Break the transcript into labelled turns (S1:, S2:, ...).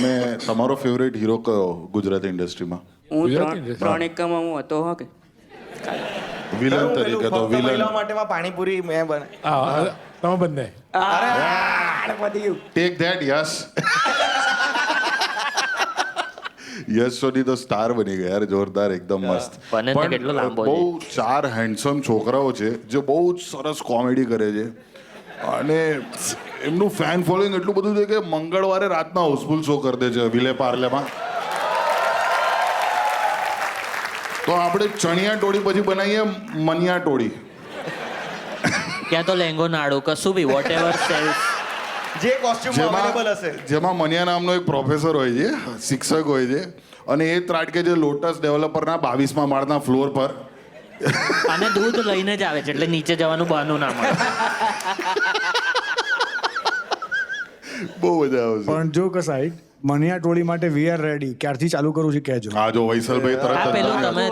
S1: મેં તમારો favourite hero કયો ગુજરાતી ઇન્ડસ્ટ્રીમાં?
S2: હું
S3: ગુજરાતી
S2: ત્રણ એકામાં હું હતો હો કે
S1: વિલન તરીકે તો વિલન
S4: મહિલાઓ માટેમાં પાણીપુરી મેં બને
S3: હા તમે બંને
S4: અરે પતી ગયું.
S1: Take that yes. Yes Soni તો સ્ટાર બની ગયા યાર, જોરદાર એકદમ મસ્ત.
S5: બને તો કેટલો લાંબો છે.
S1: બહુ 4 હેન્ડસમ છોકરાઓ છે જે બહુ જ સરસ કોમેડી કરે છે અને એમનું ફેન ફોલોઈંગ એટલું બધું છે કે મંગળવારે રાતના હાઉસફુલ શો કરી દે છે વિલે પાર્લેમાં. તો આપણે ચણિયા ટોળી પછી બનાવીએ મનિયા ટોળી.
S5: ત્યાં તો લેંગો નાડું કશું બી વોટ એવર સેલ્સ.
S4: જે કોસ્ટ્યુમ અવેલેબલ હશે.
S1: જેમાં મનિયા નામનો એક પ્રોફેસર હોય છે, શિક્ષક હોય છે, અને એ ત્રાટકે જે લોટસ ડેવલપરના 22મા માળના ફ્લોર પર
S5: અને દૂધ લઈને જ આવે છે એટલે નીચે જવાનું બહાનું ના મળે.
S1: બહુ મજા આવશે.
S6: પણ જો કસાઈ મનિયા ટોળી માટે વી આર રેડી ક્યારથી ચાલુ કરું છું કહેજો.
S1: હા જો વૈસલભાઈ
S5: આ પેલું
S1: તરત
S5: તમે